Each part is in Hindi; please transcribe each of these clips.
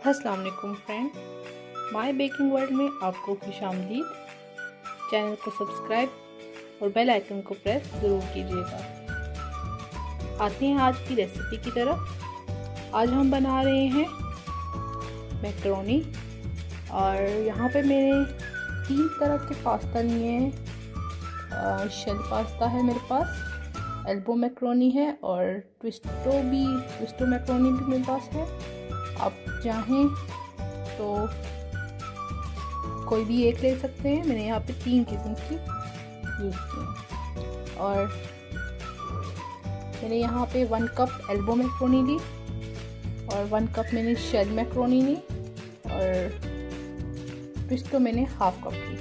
अस्सलाम वालेकुम फ्रेंड, माय बेकिंग वर्ल्ड में आपको खुशामदीद। चैनल को सब्सक्राइब और बेल आइकन को प्रेस ज़रूर कीजिएगा। आते हैं आज की रेसिपी की तरफ। आज हम बना रहे हैं मैकरोनी और यहाँ पे मैंने 3 तरह के पास्ता लिए हैं। शेल पास्ता है मेरे पास, एल्बो मैकरोनी है और ट्विस्टो मैकरोनी भी मेरे पास है। आप चाहें तो कोई भी एक ले सकते हैं। मैंने यहाँ पे 3 किस्म की यूज़ की हैं और मैंने यहाँ पे 1 कप एल्बो मैकरोनी ली और 1 कप मैंने शेल मैकरोनी ली और ट्विस्टो मैंने हाफ कप ली।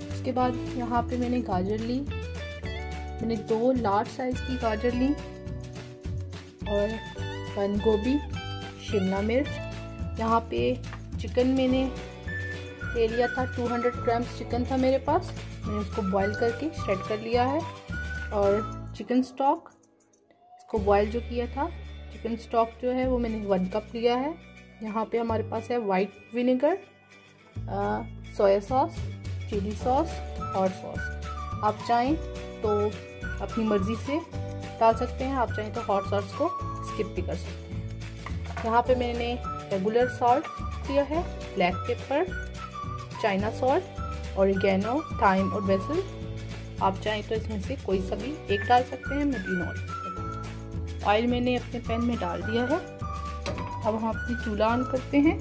उसके बाद यहाँ पे मैंने गाजर ली। मैंने 2 लार्ज साइज़ की गाजर ली और बंद गोभी, शिमला मिर्च। यहाँ पे चिकन मैंने ले लिया था, 200 ग्राम्स चिकन था मेरे पास। मैंने उसको बॉईल करके श्रेड कर लिया है। और चिकन स्टॉक, इसको बॉईल जो किया था, चिकन स्टॉक जो है वो मैंने 1 कप लिया है। यहाँ पे हमारे पास है white vinegar, soya sauce, chilli sauce, hot sauce. आप चाहें तो अपनी मर्ज़ी से डाल सकते हैं, आप चाहें तो हॉट सॉस को स्किप भी कर सकते हैं। यहाँ पे मैंने रेगुलर सॉल्ट लिया है, black pepper, China salt, oregano, thyme और बेसिल। आप चाहें तो इसमें से कोई सा भी एक डाल सकते हैं, मैं 3 ऑयल मैंने अपने पैन में डाल दिया है। अब हम अपनी चूल्हा ऑन करते हैं।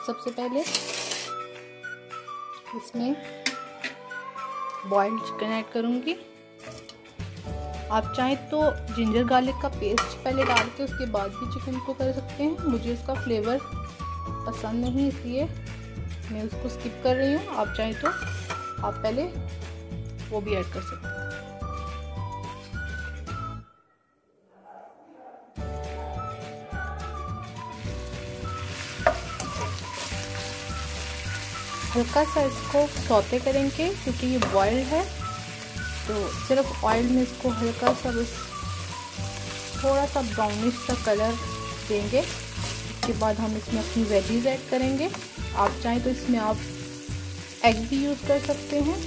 सबसे पहले इसमें बॉइल्ड चिकन ऐड करूँगी। आप चाहें तो जिंजर गार्लिक का पेस्ट पहले डाल के उसके बाद भी चिकन को कर सकते हैं। मुझे उसका फ्लेवर पसंद नहीं, इसलिए मैं उसको स्किप कर रही हूँ। आप चाहें तो आप पहले वो भी ऐड कर सकते हैं। हल्का सा इसको सौते करेंगे क्योंकि ये बॉइल्ड है, तो सिर्फ ऑयल में इसको हल्का सा बस थोड़ा सा ब्राउनिश सा कलर देंगे। उसके बाद हम इसमें अपनी वेजीज ऐड करेंगे। आप चाहें तो इसमें आप एग भी यूज़ कर सकते हैं,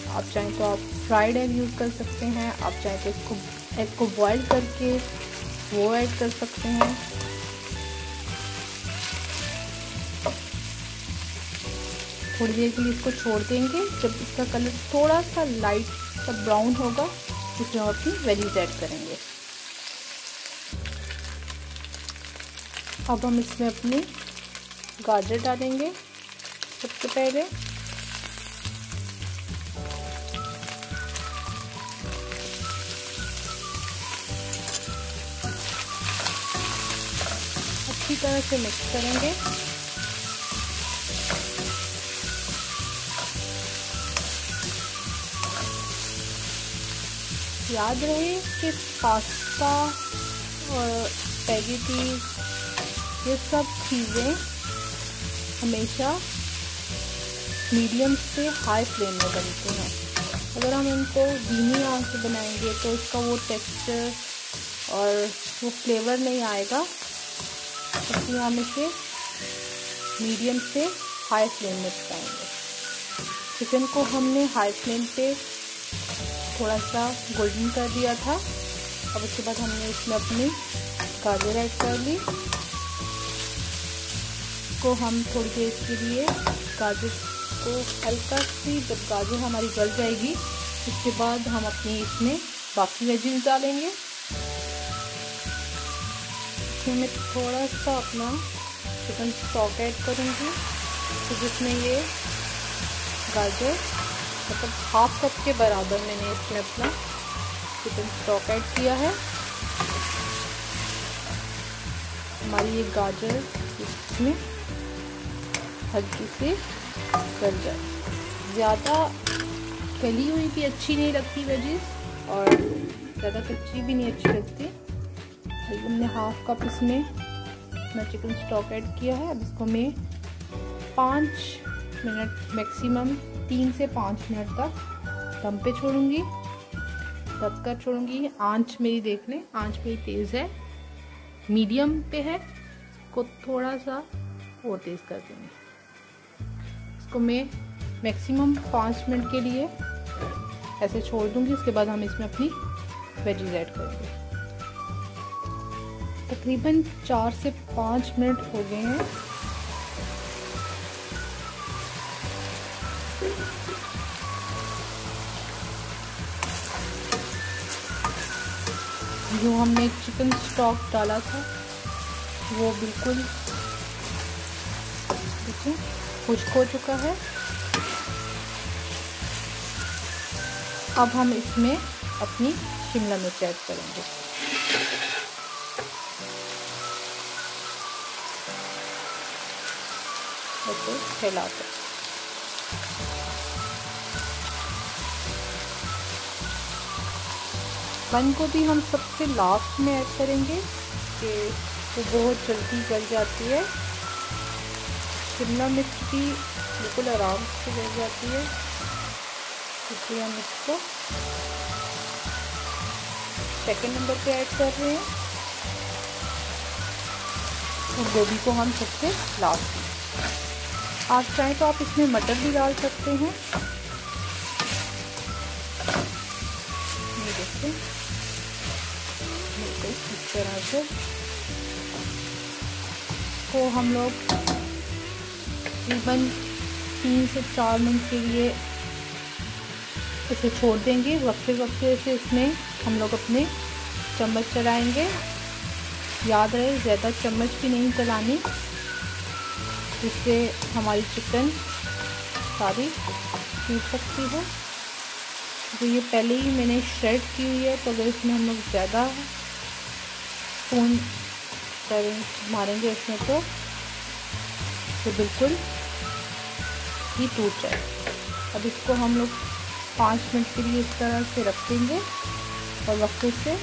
आप चाहें तो आप फ्राइड एग यूज़ कर सकते हैं, आप चाहें तो इसको एग को बॉयल करके वो ऐड कर सकते हैं। थोड़ी देर के लिए इसको छोड़ देंगे। जब इसका कलर थोड़ा सा लाइट सा ब्राउन होगा, इसमें हम अपनी वेजीज ऐड करेंगे। अब हम इसमें अपनी गाजर डालेंगे सबसे पहले। अच्छी तरह से मिक्स करेंगे। याद रहे कि पास्ता और स्पैगेटी ये सब चीज़ें हमेशा मीडियम से हाई फ्लेम में बनती हैं। अगर हम इनको धीमी आंच से बनाएंगे तो इसका वो टेक्सचर और वो फ्लेवर नहीं आएगा, इसलिए हम इसे मीडियम से हाई फ्लेम में पकाएंगे। चिकन को हमने हाई फ्लेम पे थोड़ा सा गोल्डन कर दिया था। अब उसके बाद हमने इसमें अपनी गाजर ऐड कर ली। को हम थोड़ी देर के लिए गाजर को हल्का सी, जब गाजर हमारी गल जाएगी उसके बाद हम अपनी इसमें बाकी वेजीज डालेंगे। इसमें मैं थोड़ा सा अपना चिकन स्टॉक ऐड करूँगी, तो जिसमें ये गाजर मतलब हाफ कप के बराबर मैंने इसमें अपना चिकन स्टॉक ऐड किया है। हमारी ये गाजर इसमें हल्की से गल जाए। ज़्यादा गली हुई भी अच्छी नहीं लगती वेजीज और ज़्यादा कच्ची भी नहीं अच्छी लगती। हमने हाफ कप इसमें अपना चिकन स्टॉक ऐड किया है। अब इसको मैं 5 मिनट मैक्सिमम 3 से 5 मिनट तक दम पे छोड़ूंगी, ढक कर छोड़ूंगी। आंच मेरी देख लें, आंच मेरी तेज़ है, मीडियम पे है, इसको थोड़ा सा और तेज़ कर देंगे। इसको मैं मैक्सिमम 5 मिनट के लिए ऐसे छोड़ दूंगी। उसके बाद हम इसमें अपनी वेजीज ऐड करेंगे। तकरीबन 4 से 5 मिनट हो गए हैं। जो हमने चिकन स्टॉक डाला था वो बिल्कुल देखिए खुश्क हो चुका है। अब हम इसमें अपनी शिमला मिर्च ऐड करेंगे। ऐसे हिलाकर बंद गोभी हम सबसे लास्ट में ऐड करेंगे कि वो बहुत जल्दी गल जाती है। शिमला मिर्च भी बिल्कुल आराम से गल जाती है, इसलिए हम इसको सेकंड नंबर पे ऐड कर रहे हैं और गोभी को हम सबसे लास्ट में। आप चाहें तो आप इसमें मटर भी डाल सकते हैं। ये देखते हैं बिल्कुल इस तरह से को हम लोग तकरीबन 3 से 4 मिनट के लिए इसे छोड़ देंगे। वक्फे वक्फे से इसमें हम लोग अपने चम्मच चलाएंगे। याद रहे ज़्यादा चम्मच भी नहीं चलानी, जिससे हमारी चिकन सारी टूट सकती है। तो ये पहले ही मैंने श्रेड की हुई है, तो अगर इसमें हम लोग ज़्यादा स्पून मारेंगे इसमें तो बिल्कुल ही टूट जाए। अब इसको हम लोग 5 मिनट के लिए इस तरह से रख देंगे और वक्फे से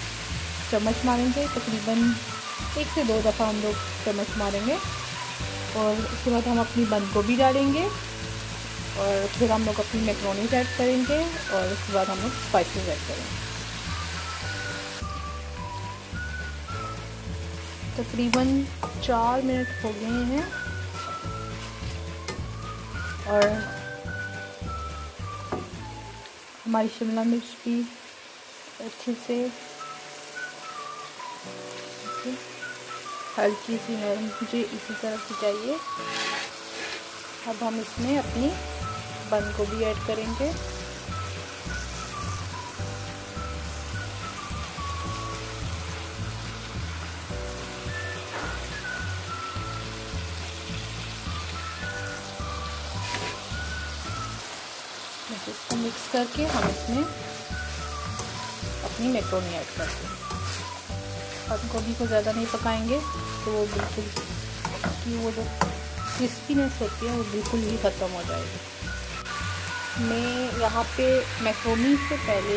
चम्मच मारेंगे। तकरीबन 1 से 2 दफ़ा हम लोग चम्मच मारेंगे और उसके बाद हम अपनी बंद गोभी डालेंगे और फिर हम लोग अपनी मैक्रोनीज ऐड करेंगे और उसके बाद हम लोग स्पाइसेस ऐड करेंगे। तकरीबन 4 मिनट हो गए हैं और हमारी शिमला मिर्च भी अच्छे से हल्की सी नरम मुझे इसी तरह की चाहिए। अब हम इसमें अपनी बंद गोभी ऐड करेंगे। इसको मिक्स करके हम इसमें अपनी मैक्रोनी ऐड करते हैं। बंद गोभी को ज़्यादा नहीं पकाएंगे तो वो बिल्कुल उसकी वो जो क्रिस्पीनेस होती है वो बिल्कुल ही ख़त्म हो जाएगी। मैं यहाँ पे मैक्रोनी से पहले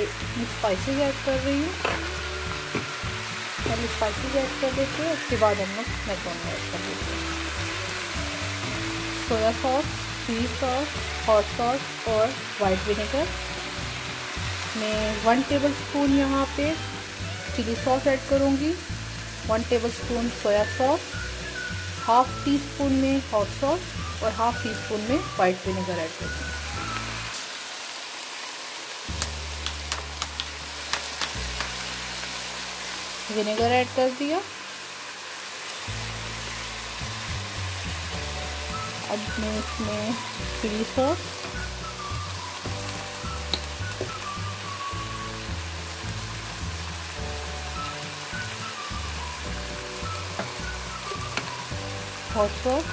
स्पाइसेस ऐड कर रही हूँ। पहले स्पाइसेस ऐड कर देते हैं, उसके बाद हम लोग मैक्रोनी ऐड कर देते हैं। Soya sauce, chilli sauce, hot sauce और वाइट विनेगर। मैं 1 टेबलस्पून यहाँ पे चिली सॉस ऐड करूँगी, 1 tablespoon soya sauce, half tea spoon में हॉट सॉस और हाफ टी स्पून में वाइट विनेगर ऐड करूँगी। विनेगर ऐड कर दिया। अब मैं इसमें चिली सॉस, हॉट सॉस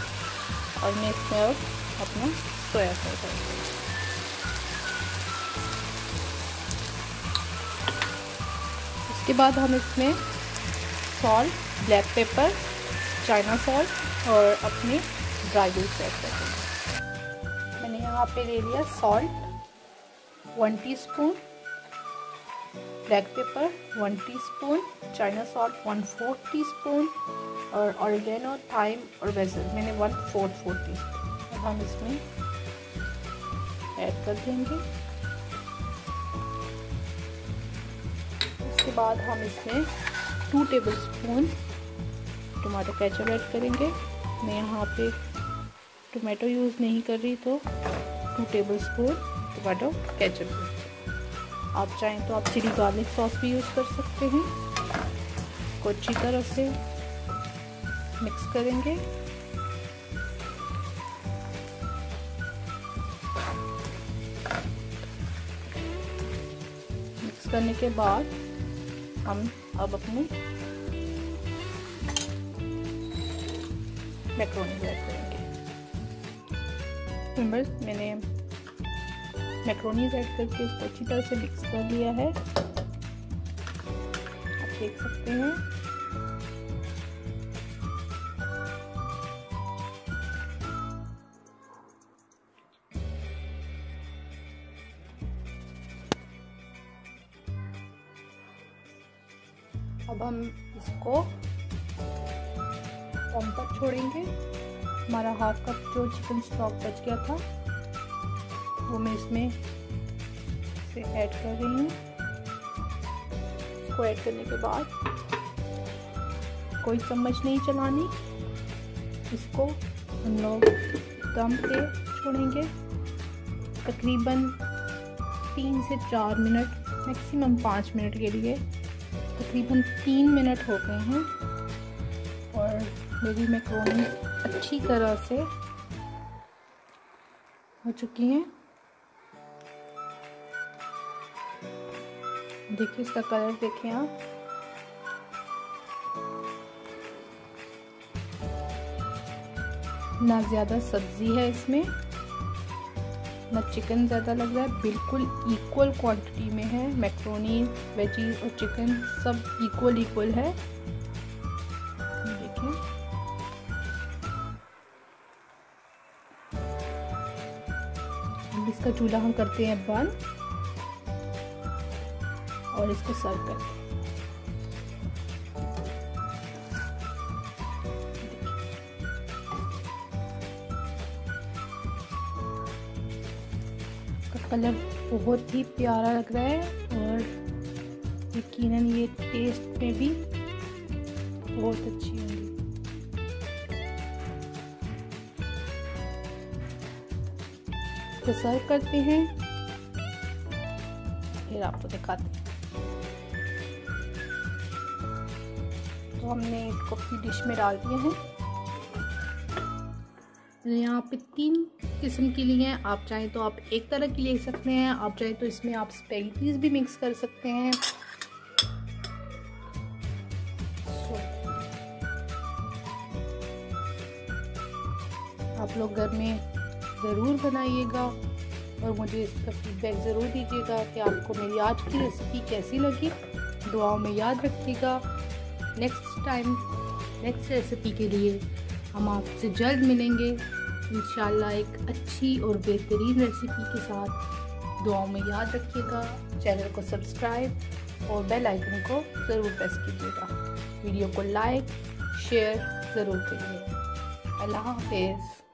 और मैं इसमें अब अपना सोया सॉस ऐड करूँगी। उसके बाद हम इसमें salt, black pepper, China salt और अपने ड्राई फ्रूट्स ऐड कर देंगे। मैंने यहाँ पे ले लिया salt 1 teaspoon, black pepper 1 teaspoon, China salt 1/4 teaspoon और ऑरिगेनो, थाइम और बेसिल मैंने 1/4 टीस्पून। अब हम इसमें ऐड कर देंगे। उसके बाद हम इसमें 2 टेबलस्पून टमाटो केचप ऐड करेंगे। मैं यहाँ पे टोमेटो यूज़ नहीं कर रही, तो 2 टेबलस्पून टमाटो केचप। आप चाहें तो आप चिली गार्लिक सॉस भी यूज़ कर सकते हैं। को अच्छी तरह से मिक्स करेंगे। मिक्स करने के बाद हम अब अपनी मैक्रोनी ऐड करेंगे। मेंबर्स, मैंने मैक्रोनी ऐड करके इसको अच्छी तरह से मिक्स कर लिया है, आप देख सकते हैं। अब हम इसको कम तक छोड़ेंगे। हमारा हाफ कप जो चिकन स्टॉक बच गया था वो मैं इसमें से ऐड कर रही हूँ। इसको ऐड करने के बाद कोई चम्मच नहीं चलानी, इसको हम लोग दम पे छोड़ेंगे तकरीबन 3 से 4 मिनट, मैक्सिमम 5 मिनट के लिए। तकरीबन 3 मिनट हो गए हैं और मेरी मैक्रोनी अच्छी तरह से हो चुकी हैं। देखिए इसका कलर देखें आप। ना ज़्यादा सब्जी है इसमें, ना चिकन ज़्यादा लग रहा है, बिल्कुल इक्वल क्वांटिटी में है। मैक्रोनी, वेजीज और चिकन सब इक्वल है। देखिए इसका चूल्हा हम करते हैं बंद और इसको सर्व करते हैं। इसका कलर बहुत ही प्यारा लग रहा है और यकीनन ये टेस्ट में भी बहुत अच्छी होगी। तो सर्व करते हैं, फिर आपको दिखाते हैं। तो हमने इसको अपनी डिश में डाल दिए हैं। यहाँ पे 3 किस्म की लिए हैं। आप चाहें तो आप एक तरह की ले सकते हैं, आप चाहें तो इसमें आप स्पैगेटीज भी मिक्स कर सकते हैं। आप लोग घर में ज़रूर बनाइएगा और मुझे इसका फीडबैक ज़रूर दीजिएगा कि आपको मेरी आज की रेसिपी कैसी लगी। दुआओं में याद रखिएगा। नेक्स्ट रेसिपी के लिए हम आपसे जल्द मिलेंगे इंशाल्लाह, एक अच्छी और बेहतरीन रेसिपी के साथ। दुआओं में याद रखिएगा। चैनल को सब्सक्राइब और बेल आइकन को ज़रूर प्रेस कीजिएगा। वीडियो को लाइक शेयर ज़रूर करिए। अल्लाह हाफ़िज़।